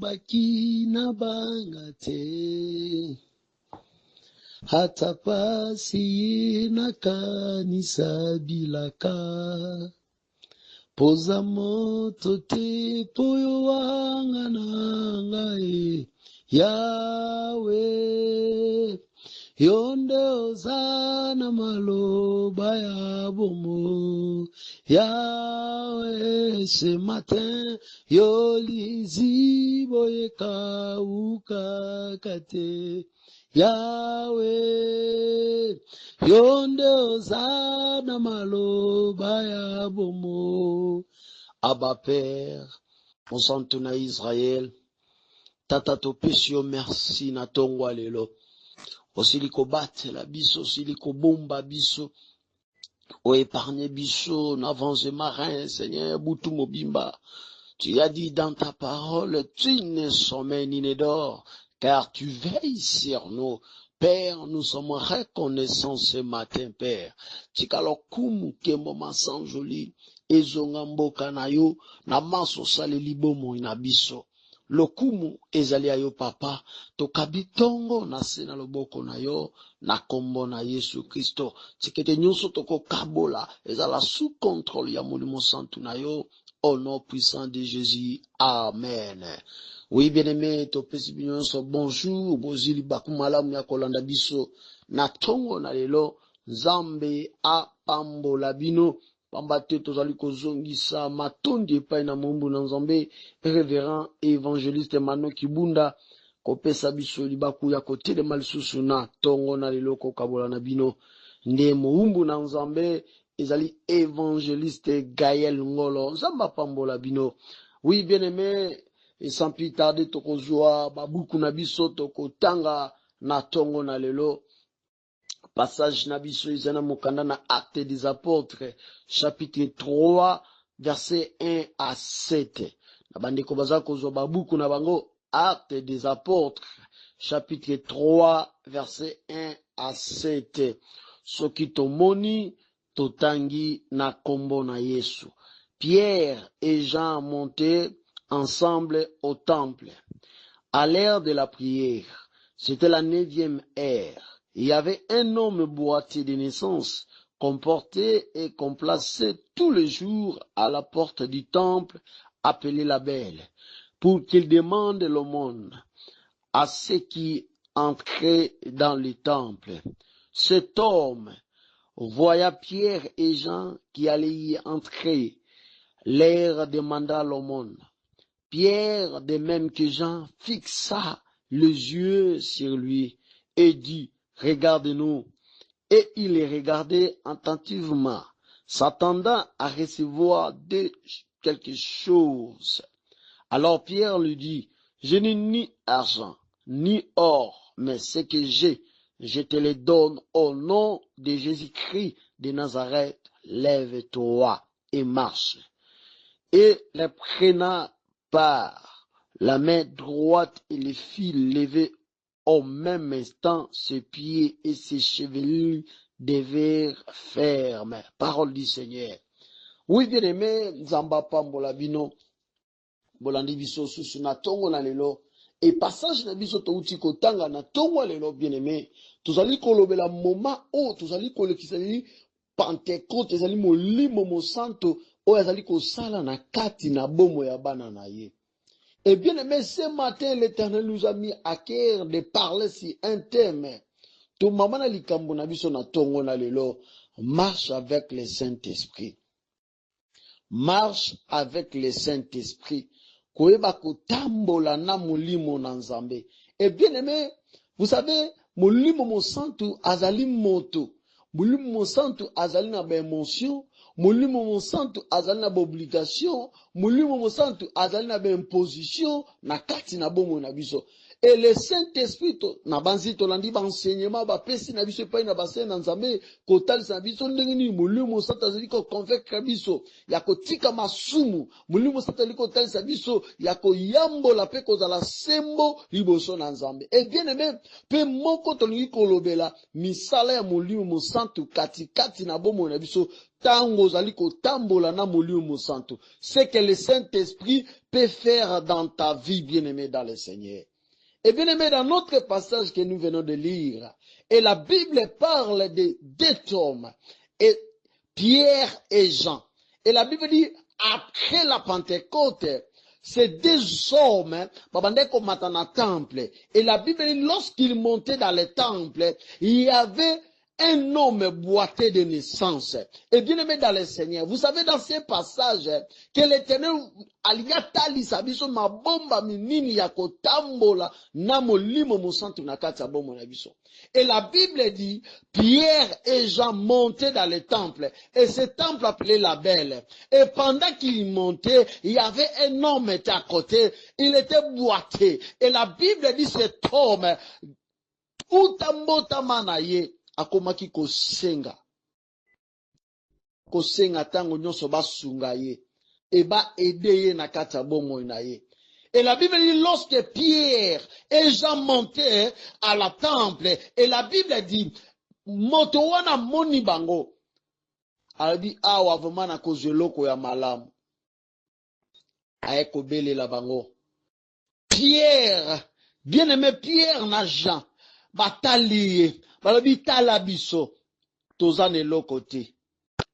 baki na bangate hata pasi na kanisa bilaka poza moto te poyo wanga na ngai Yawe yonde ozana maloba ya bomo Yahweh ce matin yolizi boyeka ukakate Yahweh yonde ozana maloba ya bomo Abba Père on s'entuna Israël tata topesio merci na tongwa lelo osiliko batela biso osiliko bomba biso o épargner biso n'avance marin Seigneur butu mobimba tu as dit dans ta parole tu ne sommeilles ni ne dors car tu veilles sur nous Père, nous sommes reconnaissants ce matin, Père. Tikalo kumu kembo masanjoli ezonga mboka na yo na maso saleli bomo ina biso. Lokumu ezali ayo papa tokabi tongo na se na loboko na yo na kombo na Yesu Kristo tikete nyonso toko kabola ezala sous contrôle ya molimo santu na yo au nom puissant de Jésus amen. Oui bien-aimé topesi nyonso bonjour bozili bakumalamu ya kolanda biso na tongo na lelo Nzambe a pambola bino pamba te tozali kozongisa matondi epai na mombu na Nzambe révérend évangéliste Emmanuel Kibunda kopesa biso libaku ya kotelema lisusu na tongo na lelo kokabola na bino nde mombu na Nzambe ezali évangéliste Gaël Ngolo Nzamba pambola bino. Oui bien-aimé et sans plus tarder tokozwa babuku na biso tokotanga na tongo na lelo passage na biso izana mokanda na Actes des Apôtres chapitre 3 verset 1 à 7 na bandeko baza kozwa babuku na bango Actes des Apôtres chapitre 3 verset 1 à 7 soki tomoni totangi na kombo na Yesu. Pierre et Jean montaient ensemble au temple à l'heure de la prière. C'était la 9e heure. Il y avait un homme boiteux de naissance qu'on portait et qu'on plaçait tous les jours à la porte du temple appelé la Belle pour qu'il demande l'aumône à ceux qui entraient dans le temple. Cet homme voya Pierre et Jean qui allaient y entrer, leur demanda l'aumône. Pierre, de même que Jean, fixa les yeux sur lui et dit, regarde-nous. Et il les regardait attentivement, s'attendant à recevoir quelque chose. Alors Pierre lui dit, je n'ai ni argent, ni or, mais ce que j'ai, je te le donne au nom de Jésus-Christ de Nazareth, lève-toi et marche. Et le prenant par la main droite, il les fit lever au même instant ses pieds et ses chevelures devinrent fermes. Parole du Seigneur. Oui, bien aimé, Nzamba pambola bino, bolandi biso susu na tongo na lelo, et passage na biso touti kotanga na tongo lelo, bien aimé, tozali kolobela moma o, tozali kolekisali Pentecôte, ezali molimo mosanto, o ezali kosala na kati na bomo ya bana na ye. Et bien aimé, ce matin, l'Éternel nous a mis à cœur de parler sur un thème. To mamana likambo na biso na tongo na lelo, marche avec le Saint-Esprit. Marche avec le Saint-Esprit. Koeba kotambola na molimo na Nzambe. Et bien aimé, vous savez, molimo mosanto azali moto. Molimo mosanto azali na ba émotion. Molimo mosanto azali na ba obligation. Molimo mosanto azali na ba imposition na kati na bomo na biso. Et le Saint-Esprit, na banzi tolandi ba enseignement ba pesi na biso pa na basé na nzambe kotali sa biso ndengini mulimo sata zali ko convaincre biso ya kotika masumu mulimo sata liko tali sa biso ya ko yambola pe kozala sembo liboso na nzambe. Et bien aimé pe moko tolingi kolobela misala ya mulimo santu kati na bomo na biso tango zali kotambola na mulimo santu. C'est que le Saint-Esprit peut faire dans ta vie, bien aimé dans le Seigneur. Et bien aimé, dans notre passage que nous venons de lire, et la Bible parle de deux hommes, et Pierre et Jean. Et la Bible dit, après la Pentecôte, ces deux hommes, babandeko matana temple. Et la Bible dit, lorsqu'ils montaient dans le temple, il y avait un homme boité de naissance. Et bien aimé dans le Seigneur, vous savez dans ces passages que l'Éternel aliatali sabiso mabomba minini ya kotambola na molimo mosantu na kati ya bomo na biso. Et la Bible dit, Pierre et Jean montaient dans le temple, et ce temple appelé la Belle. Et pendant qu'ils montaient, il y avait un homme qui était à côté, il était boité. Et la Bible dit, cet homme, utambota manaye, akomaki kosenga tango nyonso basunga ye et ba aider ye na kati ya bomoi na ye. Et la Bible dit lorsque Pierre et Jean montaient à la temple, et la Bible dit moto wana moni bango alabi awa vraiment na kozwe loko ya malamu aye kobelela bango. Pierre, bien aimé Pierre na Jean batali balobi tala biso toza na eloko te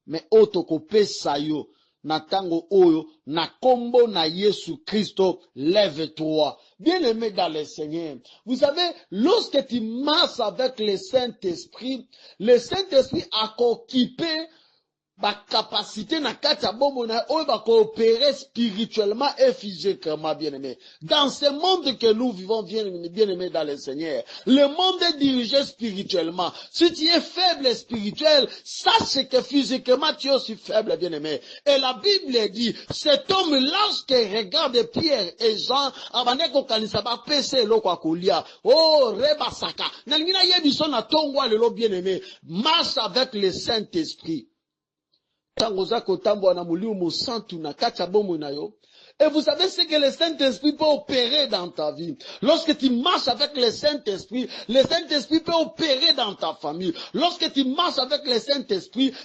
me oyo tokopesa yo na tango oyo na kombo na Yesu Christo, lève-toi. Bien aimé dans le Seigneur, vous savez, lorsque tu marches avec le Saint-Esprit a occupé ba capacité na kati ya bombo na oyo ba coopérer spirituellement et physiquement, bien aimé. Dans ce monde que nous vivons, bien aimé dans le Seigneur, le monde est dirigé spirituellement. Si tu es faible spirituel, sache que physiquement tu es aussi faible, bien aimé. Et la Bible dit, cet homme lorsqu'il regarde Pierre et Jean, abaneko kanisa ba pese loko akolia, oh rebasaka, na ngina yebiso na tongwa lelo, bien aimé, marche avec le Saint-Esprit. Et vous savez ce que le Saint-Esprit peut opérer dans ta vie. Lorsque tu marches avec le Saint-Esprit peut opérer dans ta famille. Lorsque tu marches avec le Saint-Esprit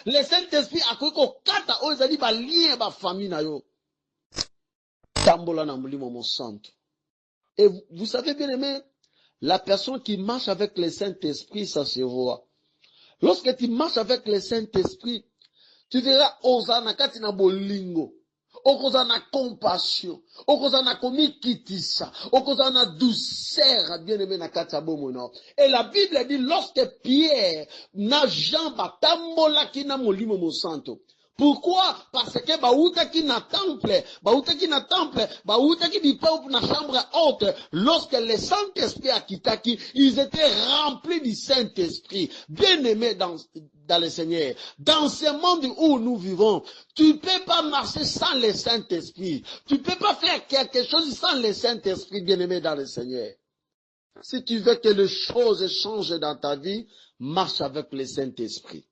a cru qu'on kata ozali ba lien ba famille na yo. Tambola na mulimo mo santo. Et vous savez bien aimé, la personne qui marche avec le Saint-Esprit, ça se voit. Lorsque tu marches avec le Saint-Esprit, tu verras ozana kati na bolingo, okozana compassion, okozana komikitisa, okozana douceur, bien aimé na kati ya bomona. Et la Bible dit lorsque Pierre na Jean batambola kina molimo mo santo. Pourquoi? Parce que bautaki na temple, bautaki di peuple na chambre haute. Lorsque le Saint-Esprit a quitté, ils étaient remplis du Saint-Esprit. Bien aimés dans le Seigneur. Dans ce monde où nous vivons, tu peux pas marcher sans le Saint-Esprit. Tu peux pas faire quelque chose sans le Saint-Esprit, bien aimé dans le Seigneur. Si tu veux que les choses changent dans ta vie, marche avec le Saint-Esprit.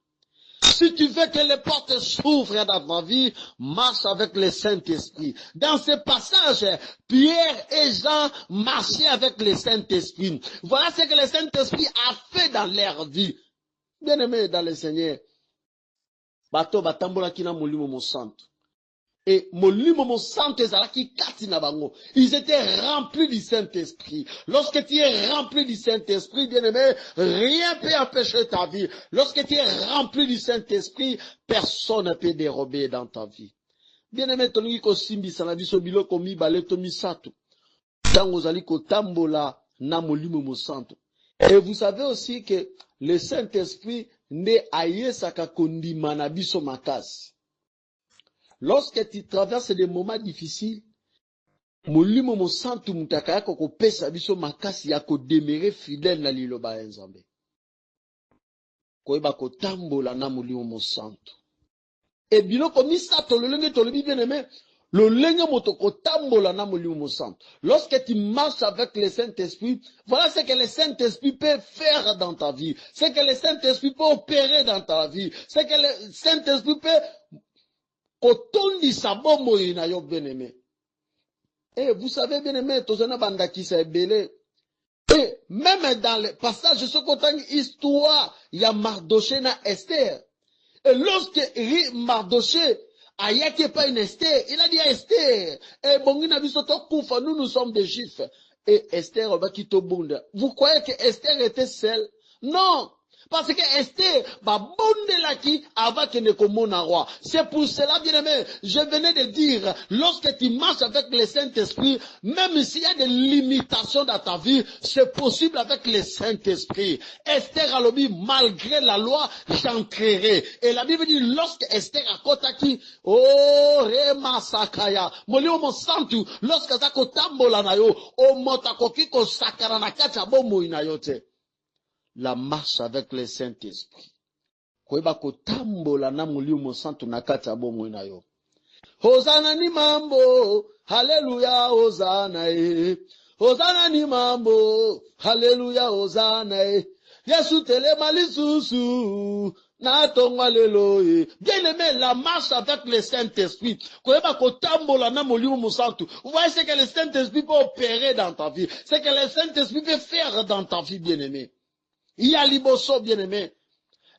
Si tu veux que les portes s'ouvrent dans ta vie, marche avec le Saint-Esprit. Dans ce passage, Pierre et Jean marchaient avec le Saint-Esprit. Voilà ce que le Saint-Esprit a fait dans leur vie. Bien-aimés dans le Seigneur, bato batambola kina molimo mo santo. Et molimo mo santo ezalaki kati na bango. Ils étaient remplis du Saint-Esprit. Lorsque tu es rempli du Saint-Esprit, bien-aimé, rien ne peut empêcher ta vie. Lorsque tu es rempli du Saint-Esprit, personne ne peut dérober dans ta vie. Bien-aimé, tolingi ko simbisa na biso biloko mibale to misato. Tango zali ko tambola na molimo mo santo. Et vous savez aussi que le Saint-Esprit ne ayesaka kondima na biso makasi. Lorsque tu traverses des moments difficiles, molimo mo santu mutaka yako kopesa biso makasi ya kodemere fidèle na liloba ya Nzambe. Koyeba kotambola na molimo mo santu. Et biloko misato lolenge tolobi bien aimé, Le lenge motoko tambola na molimo santo. Lorsque tu marches avec le Saint-Esprit, voilà ce que le Saint-Esprit peut faire dans ta vie. Ce que le Saint-Esprit peut opérer dans ta vie. Ce que le Saint-Esprit peut kotondi sabomo ina yo bien-aimé. Et vous savez bien-aimé, tozana bandaki sa ebele. Et même dans le passage, ce qu'on a une histoire, il y a Mardoché na Esther. Et lorsque Mardoché ayaki pas une Esther, il a dit à Esther, et bongina bisoto kufa, nous sommes des Juifs. Et Esther va quitter Bunda. Vous croyez que Esther était seule? Non. Parce que Esther, bonde la qui avant que ne commune un roi. C'est pour cela, bien aimé, je venais de dire, lorsque tu marches avec le Saint-Esprit, même s'il y a des limitations dans ta vie, c'est possible avec le Saint-Esprit. Esther a dit, malgré la loi, j'entrerai. Et la Bible dit, lorsque Esther a kotaki, oh, rema sakaya, molio mo santu, lorsque zako tambola na yo, o motakoki ko sakara na kacha bomo inayote. La marche avec le Saint-Esprit. Koeba kotambola na mulimo santu nakata bomo na yo. Hosanna ni mambo, hallelujah, Hosanna Hosanna ni mambo, hallelujah, Hosanna Yesu tele malisusu, na tongwa lelo Bien-aimé, la marche avec le Saint-Esprit. Koeba kotambola na mulimo santu. Vous voyez ce que le Saint-Esprit peut opérer dans ta vie. Ce que le Saint-Esprit peut faire dans ta vie, bien-aimé. Il y a liboso, bien-aimé.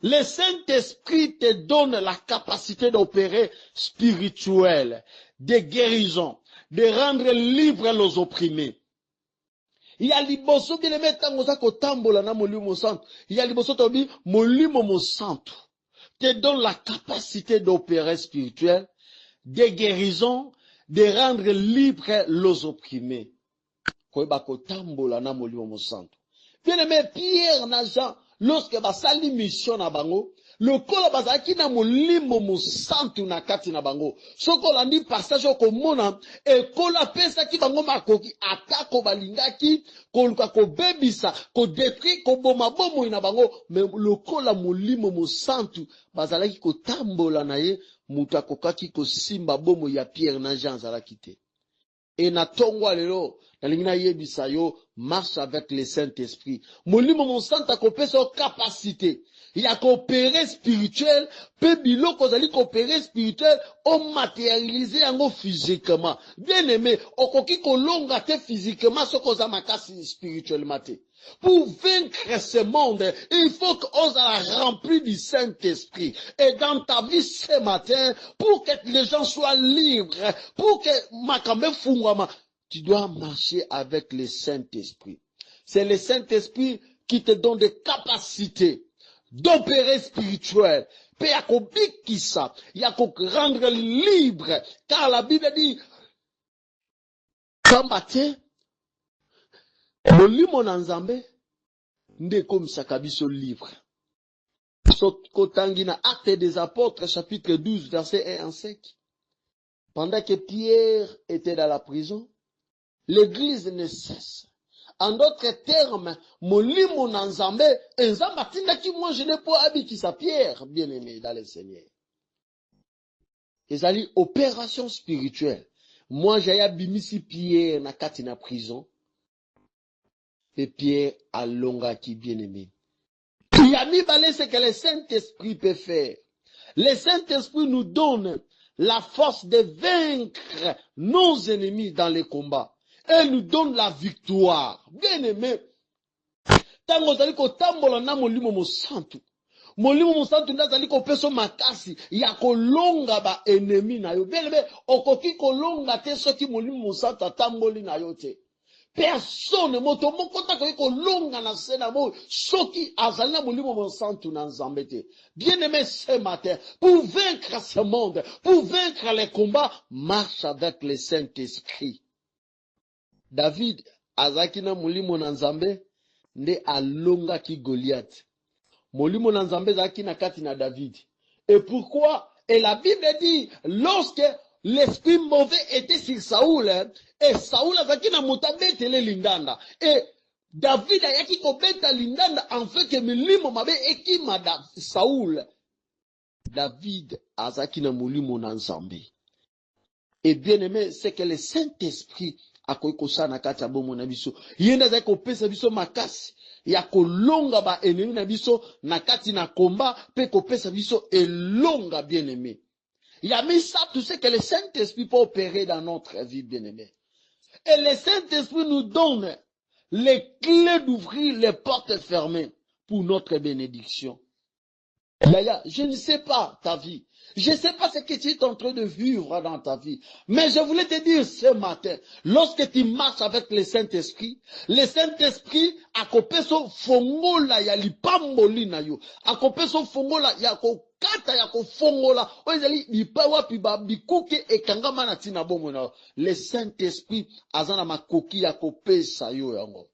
Le Saint-Esprit te donne la capacité d'opérer spirituel, de guérison, de rendre libre les opprimés. Il y a liboso, bien-aimé, tango zako tambola na molimo santo. Il y a liboso tobi, molimo mo santo te donne la capacité d'opérer spirituel, de guérison, de rendre libre les opprimés. Koeba ko tambola na molimo mo santo. Bien-aimé, Pierre na Jean, lorsque basali mission na bango, le kola bazaki na molimo mosantu na kati na bango. Soko landi passage okomona, e kola pesa ki bango makoki, atako balingaki, koluka ko bebisa, ko détruire, ko boma bomo na bango, mais le kola molimo mosantu, bazalaki ko tambola na ye, mutakokaki ko simba bomo ya Pierre na Jean zalaki te. Et na tongwa lelo, nalingina yebisa yo, marche avec le Saint-Esprit. Molimo mon Saint a coopéré sur capacité. Il a coopéré spirituel, pe biloko zali coopéré spirituel, on matérialisé yango physiquement. Bien aimé, okoki kolonga te physiquement, ce qu'on a makasi spirituellement te. Pour vaincre ce monde, il faut qu'on soit rempli du Saint-Esprit. Et dans ta vie ce matin, pour que les gens soient libres, pour que makambe fungwama, tu dois marcher avec le Saint-Esprit. C'est le Saint-Esprit qui te donne des capacités d'opérer spirituel. Il y a qu'on rendre libre. Car la Bible dit, combattez, molimo na nzambe, nde komisaka biso livre. Kotangi na Actes des Apôtres, chapitre 12, verset 1 en 5. Pendant que Pierre était dans la prison, l'église ne cesse. En d'autres termes, molimo na nzambe, nzamba tindaki moi je n'ai pas habité sa Pierre, bien-aimé dans le Seigneur. Ezali opération spirituelle. Moi j'ai abimisi Pierre na kati na prison. Et Pierre a longaki, bien-aimé. Il a mis balé ce que le Saint-Esprit peut faire. Le Saint-Esprit nous donne la force de vaincre nos ennemis dans les combats. Et nous donne la victoire. Bien-aimé, tango zali ko tambola na molimo mo santu. Molimo mo santu nda zali ko peso makasi ya kolonga ba ennemi na yo. Bien-aimé, okoki kolonga te soki molimo mo santu atamboli na yo te. Personne moto moko ta ko longa na sena mo soki azali na molimo mo santu na nzambe te. Bien-aimé, ce matin, pour vaincre ce monde, pour vaincre les combats, marche avec le Saint-Esprit. David azaki na molimo na nzambe nde alonga ki Goliath. Molimo na nzambe zaki na kati na David. Et pourquoi? Et la Bible dit, lorsque l'esprit mauvais était sur Saoul, et Saoul azaki na motabetele lindanda. Et David ayaki ko beta lindanda en fait que molimo mabe ekima da Saoul. David azaki na molimo na nzambe. Et bien aimé, c'est que le Saint-Esprit a koikosa na kati ya bomo na biso. Yenda za kopesa biso makasi ya kolonga ba ennemi na biso na kati na combat pe kopesa biso elonga bien aimé. Il y a mis ça, tout ce que le Saint-Esprit peut opérer dans notre vie bien aimé. Et le Saint-Esprit nous donne les clés d'ouvrir les portes fermées pour notre bénédiction. Yaya, je ne sais pas ta vie. Je ne sais pas ce que tu es en train de vivre dans ta vie. Mais je voulais te dire ce matin, lorsque tu marches avec le Saint-Esprit a kopé so fongola ya lipamboli na yo. A kopé so fongola ya kokata ya kofongola. Oizali lipawa piba bikuke ekangama na tina bomo na yo. Le Saint-Esprit azana makoki ya kopé sa yo yango.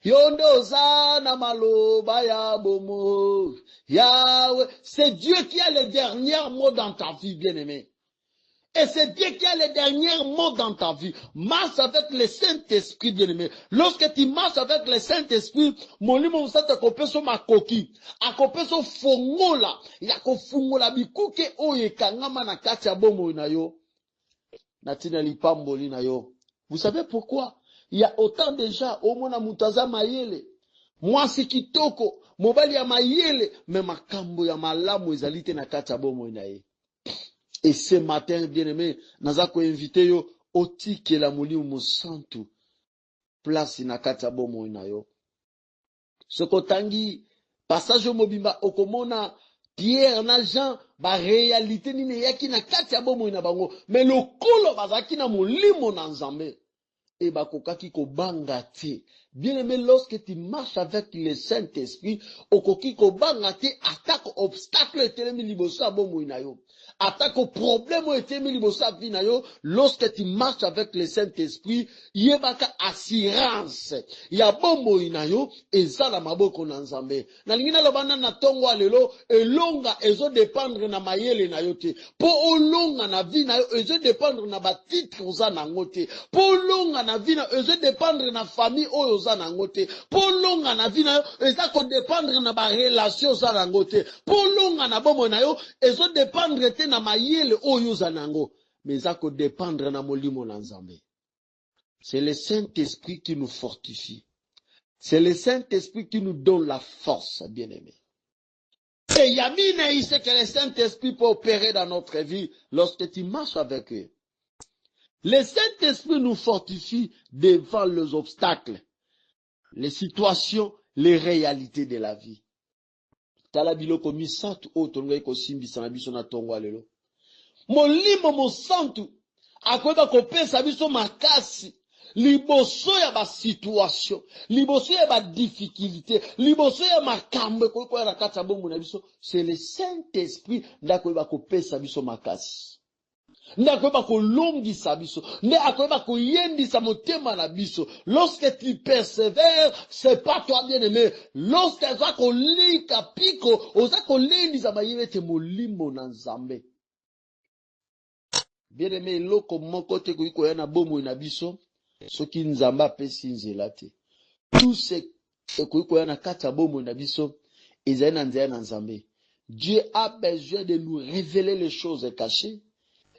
Yondo zana maloba ya bomo. Yahweh, c'est Dieu qui a le dernier mot dans ta vie, bien-aimé. Et c'est Dieu qui a le dernier mot dans ta vie. Marche avec le Saint-Esprit, bien-aimé. Lorsque tu marches avec le Saint-Esprit, mon lit, mon saint, akopé so makoki, akopé so fongola, yako fongola bikuke oye kangama na kati ya bomo na yo. Natina lipamboli na yo. Vous savez pourquoi? Il y a autant de gens, au mona mutaza mayele. Moi, c'est kitoko. Mobali ya mayele. Mais makambo ya malamu ezalite na kati ya bomo na ye. Et ce matin, bien aimé, naza ko invité yo, otike la moli umusantu. Place na kati ya bomo na yo. Soko tangi, passage mobimba, okomona, Pierre na Jean, ba réalité nini yaki na kati ya bomo na bango. Mais le kolo bazaki na molimo na nzambe. Et bakokaki ko bangate. Bien aimé, lorsque tu marches avec le Saint-Esprit, okoki ko bangate, attaque obstacle etelemi liboso ya bomo na yo. Attaque au problème etelemi liboso ya vie na yo. Lorsque tu marches avec le Saint-Esprit, yebaka assurance. Ya bomo na yo, ezala maboko na nzambe. Na lingina lobana na tongo alelo, elonga ezo dépendre na mayele na yo te. Po olonga na vie na yo, ezo dépendre na ba titre oza na ngote. Po olonga na vie na ezo dépendre na famille oyo oza na ngote. Po olonga na vie na yo, ezo ko dépendre na ba relation oza na ngote. Po olonga na bomo na yo, ezo dépendre te na mayele oyo oza na ngo. Mais ezo ko dépendre na molimo na nzambe. C'est le Saint-Esprit qui nous fortifie. C'est le Saint-Esprit qui nous donne la force, bien-aimés. Et Yamine, c'est que le Saint-Esprit peut opérer dans notre vie lorsque tu marches avec eux. Le Saint-Esprit nous fortifie devant les obstacles, les situations, les réalités de la vie. Talabilo komi santu o tonga ko simbi sana biso na tongo alelo. Molimo mo santu akweba kopesa biso makasi. Liboso ya ba situation, liboso ya ba difficulté, liboso ya makambe ko ya kata bomu na biso, c'est le Saint-Esprit ndako ba kopesa biso makasi. Ndako ba ko longisa biso, ne akoba ko yendisa motema na biso. Lorsque tu persévères, c'est pas toi bien-aimé. Lorsque za ko lika piko, oza ko lendisa bayete molimo na nzambe. Bien-aimé, loko moko te ko ya na bomu na biso. Soki nzamba pesi nzela te. Tout ce ekoki ya na kati ya bomo na biso ezali na nzela na nzambe. Dieu a besoin de nous révéler les choses cachées.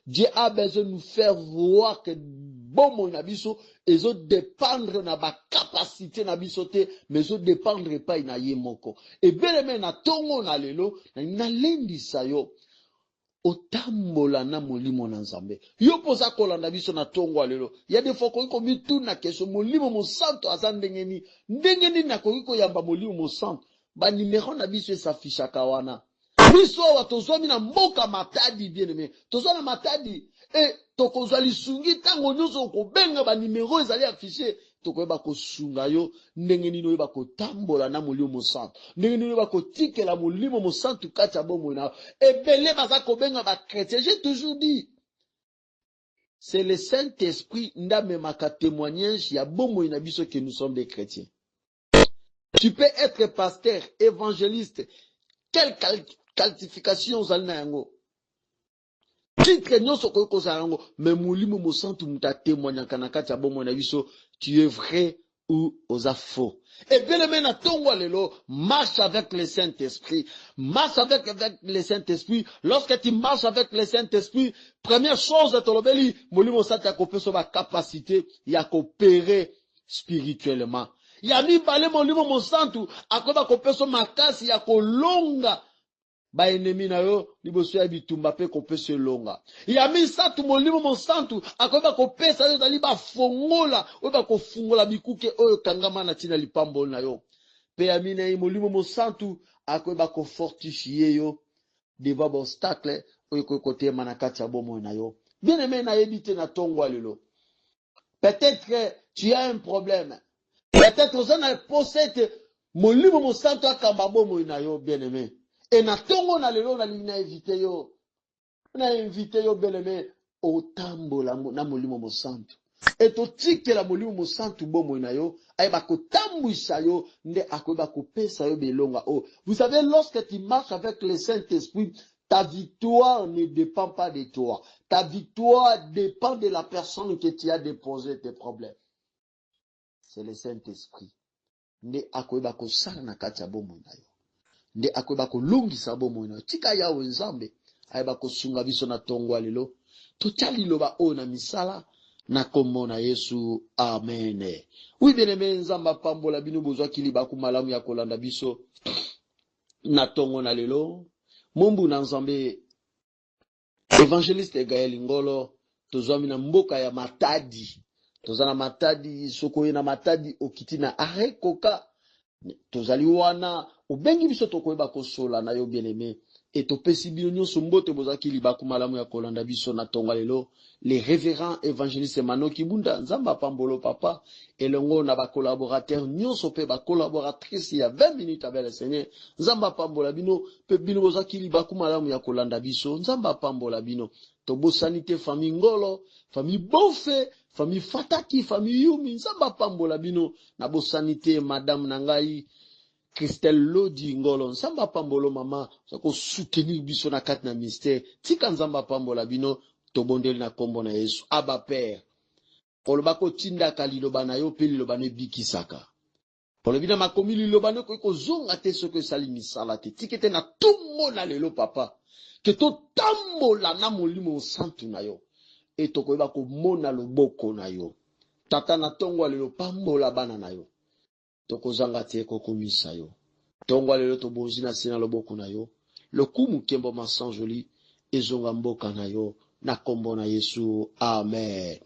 Dieu a besoin de nous faire voir que bomo na biso ezo dépendre na ba capacité na biso te, mais ezo dépendre pas na ye moko. Et beleme na tongo na lelo na lendisa yo. Otambola na molimo na nzambe. Yo poza kolanda biso na tongo alelo. Ya des fois ko mitu na keso molimo mo santo azandengeni. Ndengeni na ko yamba molimo mo santo. Ba numéro na biso s'afficha kawana. Biso wa tozwami na mboka matadi bien aimé. Tozwa na matadi et tokozwa lisungi tango nyonso ko benga ba numéro ezali affiché. Tokoyeba kosunga yo ndenge nini oyeba kotambola na molimo mo santo, ndenge nini oyeba kotikela molimo mo santo kati ya bomo na ebele baza kobenga ba chrétien. J'ai toujours dit c'est le Saint-Esprit ndamemaka témoignage ya bomo na biso que nous sommes des chrétiens. Tu peux être pasteur, évangéliste, quelle qualification ozali na yango, titre nyonso kokozala yango, mais molimo mo santo muta témoignaka na kati ya bomo na biso. Tu es vrai ou aux faux. Et bien aimé na tongo lelo, marche avec le Saint-Esprit. Marche avec le Saint-Esprit. Lorsque tu marches avec le Saint-Esprit, première chose de tolobeli, molimo sata kopé sur ma capacité, ya coopérer spirituellement. Ya mi balé molimo monsantu, akoba kopé sur ma casse, ya kolonga. Ba ennemi na yo liboso ya bitumba pe kopesa elonga ya misatu molimo monsantu akoba kopesa yo zali bafongola oyo bakofungola bikuke oyo kangama na tina lipambo na yo pe ya mina ye molimo monsantu akoba kofortifie yo devant obstacle oyo kokotema na kati ya bomoi na yo bien aimé na yebi te na tongo lelo peut-être que tu as un problème peut-être oza na posete molimo monsantu akamba bomoi na yo bien aimé. Et na tongo na lelo na lina invité yo. Na invité yo beleme o tambola na molimo mosantu. Et to tike la molimo mosantu bomo na yo, ay ba ko tambwisa yo nde akoba ko pesa yo belonga o. Vous savez lorsque tu marches avec le Saint-Esprit, ta victoire ne dépend pas de toi. Ta victoire dépend de la personne que tu as déposé tes problèmes. C'est le Saint-Esprit. Nde akoba ko sala na kati ya bomo na yo. Nde akoba kolungisa bomoi na tika yawe nzambe ayeba kosunga biso na tongo lelo totia liloba oyo na misala na kombo na Yesu amen. Oui bien aimé nzamba pambola bino bozwaki libaku malamu ya kolanda biso na tongo na lelo mombu na nzambe évangéliste Gaël Ngolo tozwami na mboka ya Matadi tozana Matadi sokoye na Matadi okiti na arekoka tozali wana obengi biso tokoyeba kosola na yo bien aimé et topesi bino nyonso mbote bozaki libaku malamu ya kolanda biso na tonga lelo les révérends évangélistes Manoki Bunda nzamba pambolo papa elongo na ba collaborateurs nyonso pe ba collaboratrices ya 20 minutes avec le Seigneur nzamba pambola bino pe bino bozaki libaku malamu ya kolanda biso nzamba pambola bino tobosani te famille Ngolo famille Bofe famille Fataki famille Yumi nzamba pambola bino na bosani te madame nangai Christelle Lodi Ngolo nzamba pambolo mama sako soutenir biso na kati na mystère tika nzamba pambola bino tobondeli na kombo na Yesu aba père koloba ko tinda kaliloba na yo pe liloba ne bikisaka kolobi na makomi liloba ne ko zonga te soko sali misala te tikete na tongo na lelo papa ke to tambola na molimo santu na yo et tokoyeba ko mona loboko na yo tata na tongo lelo pambola bana na yo tokozanga te kokomisa yo tongo lelo tobonzi na sina loboko na yo lokumu kembo masanjoli ezonga mboka na yo na kombo na Yesu amen.